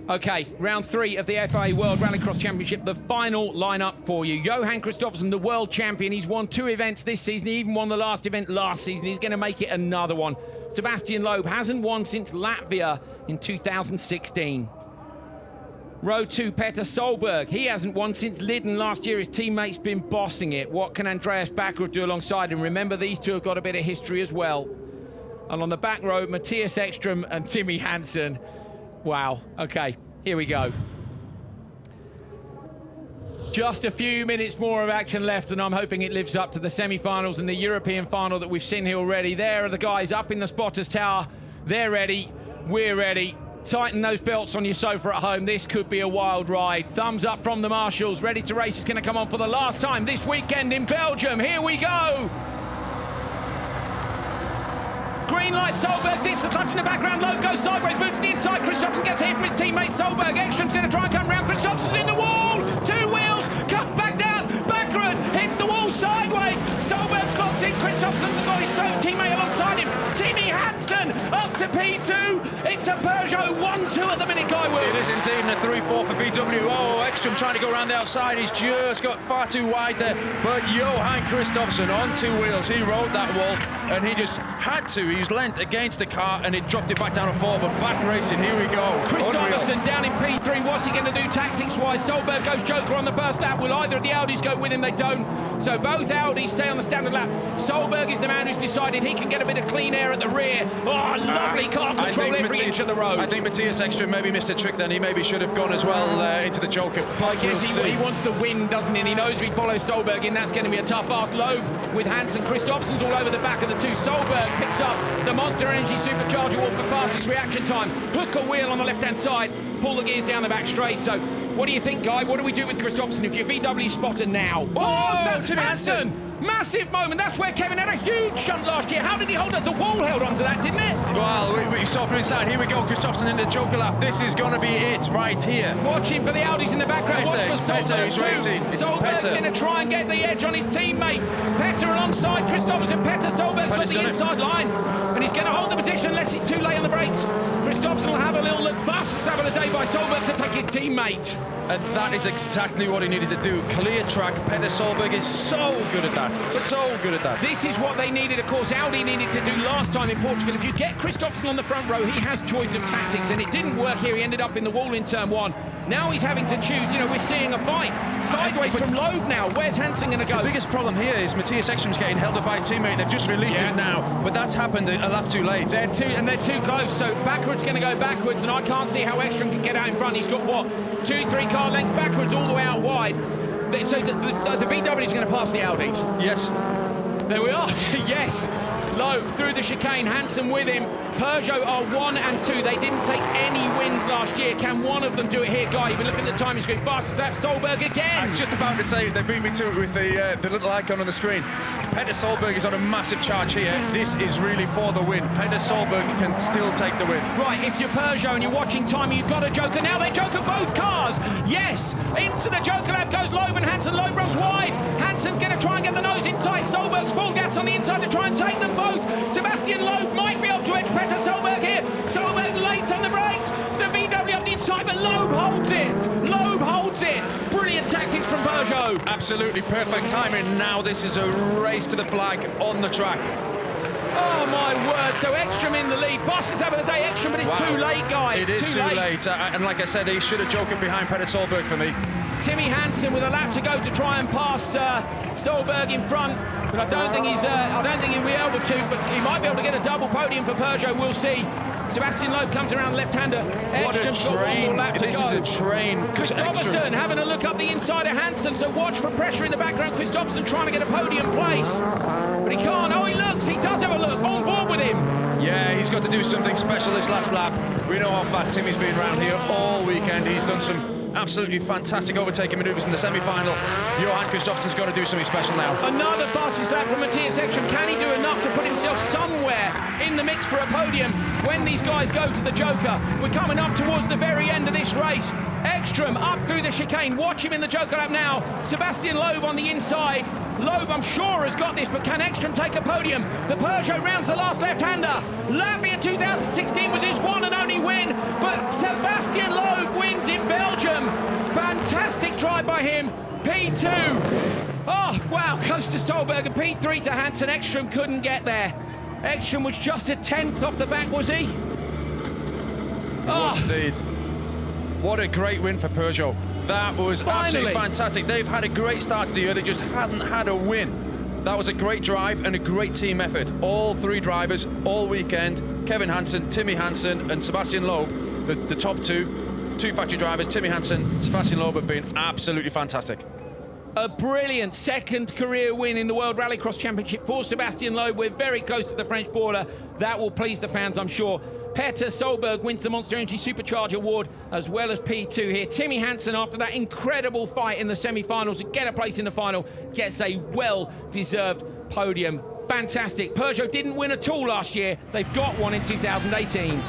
Okay, round 3 of the FIA World Rallycross Championship, the final lineup for you. Johan Kristoffersen, the world champion. He's won 2 events this season. He even won the last event last season. He's going to make it another one. Sebastian Loeb hasn't won since Latvia in 2016. Row 2, Petter Solberg. He hasn't won since Lydden last year. His teammate's been bossing it. What can Andreas Backerud do alongside him? Remember, these two have got a bit of history as well. And on the back row, Mattias Ekström and Timmy Hansen. Wow, okay, here we go. Just a few minutes more of action left, and I'm hoping it lives up to the semi-finals and the European final that we've seen here already. There are the guys up in the spotters tower. They're ready, we're ready. Tighten those belts on your sofa at home. This could be a wild ride. Thumbs up from the marshals. Ready to Race is going to come on for the last time this weekend in Belgium. Here we go. Green light, Solberg dips the clutch in the background. Loeb goes sideways, moves to the inside. Kristoffersen gets hit from his teammate Solberg. Ekström's going to try and come round. Kristoffersen's in the wall. 2 wheels, cut back down. Backward, hits the wall sideways. Solberg slots in. Kristoffersen's got his own teammate alongside him. Timmy Hansen up to P2. It's a Peugeot 1-2 at the minute, Guy Wills. It is indeed, and a 3-4 for VW. Oh, Ekström trying to go around the outside. He's just got far too wide there. But Johan Kristoffersen on 2 wheels. He rode that wall, and he just had to. He's leant against the car, and it dropped it back down to 4. But back racing, here we go. Kristoffersen down in P3. What's he going to do tactics-wise? Solberg goes Joker on the first lap. Will either of the Audis go with him? They don't. So both Audis stay on the standard lap. Solberg is the man who's decided he can get a bit of clean air at the rear. Oh, lovely car control every inch of the road. I think Mattias Ekström maybe missed a trick then. He maybe should have gone as well into the Joker. I guess he wants to win, doesn't he? And he knows if he follows Solberg in, that's going to be a tough ask. Loeb with Hansen. Kristoffersen's all over the back of the 2. Solberg picks up the Monster Energy Supercharger wall for fastest reaction time. Hook a wheel on the left-hand side. Pull the gears down the back straight. So what do you think, Guy? What do we do with Kristoffersen if you're VW spotter now? Oh, Timmy Hansen! Massive moment. That's where Kevin had a huge shunt last year. How did he hold it? The wall held onto that, didn't it? Well, we saw from inside. Here we go. Kristoffersen in the Joker lap. This is going to be it right here. Watching for the Audis in the background. Mettet, Watch for Mettet who's racing. Solberg's going to try and get the edge on his teammate. Petter alongside Kristoffersen. Petter, Solberg's got the inside line. And he's going to hold the position unless he's too late on the brakes. Kristoffersen will have a little look. Fastest lap of the day by Solberg to take his teammate. And that is exactly what he needed to do. Clear track. Petter Solberg is so good at that. So good at that. This is what they needed, of course, Audi needed to do last time in Portugal. If you get Kristoffersen on the front row, he has choice of tactics, and it didn't work here. He ended up in the wall in turn 1. Now he's having to choose. You know, we're seeing a fight sideways from Loeb now. Where's Hansen going to go? The biggest problem here is Mattias Ekström's getting held up by his teammate. They've just released him now, but that's happened a lap too late. They're too close, so Backward's going to go backwards, and I can't see how Ekström can get out in front. He's got, what, 2-3 car lengths backwards all the way out wide. So the VW is going to pass the Audis. Yes. There we are. Yes. Loeb through the chicane, Hansen with him. Peugeot are 1 and 2. They didn't take any wins last year. Can one of them do it here, Guy? You've been looking at the timing screen. Fastest lap, Solberg again. I was just about to say they beat me to it with the little icon on the screen. Petter Solberg is on a massive charge here. This is really for the win. Petter Solberg can still take the win. Right, if you're Peugeot and you're watching timing, you've got a Joker. Now they Joker both cars. Yes, into the Joker lap goes Loeb and Hansen. Loeb runs wide. Hansen's going to try and get the nose in tight. Solberg's full gas on the inside to try and take them both. Sebastian Loeb might be able to edge Petter Solberg here. Solberg late on the brakes. The VW up the inside, but Loeb holds it. Loeb holds it. Brilliant tactics from Peugeot. Absolutely perfect timing. Now this is a race to the flag on the track. Oh my word, so Ekström in the lead. Fastest lap of the day, Ekström, but it's too late, guys. It is too late. And like I said, they should have jokered behind Petter Solberg for me. Timmy Hansen with a lap to go to try and pass Solberg in front, but I don't think he'll be able to, but he might be able to get a double podium for Peugeot, we'll see. Sebastian Loeb comes around left-hander. What a train. This is a train. Kristoffersen having a look up the inside of Hansen, so watch for pressure in the background. Kristoffersen trying to get a podium place, but he can't. Oh, he looks, he does have a look, on board with him. Yeah, he's got to do something special this last lap. We know how fast Timmy's been around here all weekend. He's done some absolutely fantastic overtaking manoeuvres in the semi-final. Johan Kristoffersen's got to do something special now. Another fastest lap from Mattias Ekström. Can he do enough to put himself somewhere in the mix for a podium when these guys go to the Joker? We're coming up towards the very end of this race. Ekström up through the chicane. Watch him in the Joker lap now. Sebastian Loeb on the inside. Loeb, I'm sure, has got this, but can Ekström take a podium? The Peugeot rounds the last left-hander. Latvia 2016 was his one and only win, but Sebastian Loeb Fantastic drive by him. P2. Oh, wow, goes to Solberg. And P3 to Hansen. Ekstrom couldn't get there. Ekstrom was just a 10th off the back, was he? Was indeed. What a great win for Peugeot. That was absolutely fantastic. They've had a great start to the year. They just hadn't had a win. That was a great drive and a great team effort. All three drivers, all weekend, Kevin Hansen, Timmy Hansen and Sebastian Loeb, the top two factory drivers, Timmy Hansen, Sebastian Loeb, have been absolutely fantastic. A brilliant second career win in the World Rallycross Championship for Sebastian Loeb. We're very close to the French border. That will please the fans, I'm sure. Petter Solberg wins the Monster Energy Supercharger Award as well as P2 here. Timmy Hansen, after that incredible fight in the semi-finals to get a place in the final, gets a well-deserved podium. Fantastic. Peugeot didn't win at all last year. They've got one in 2018.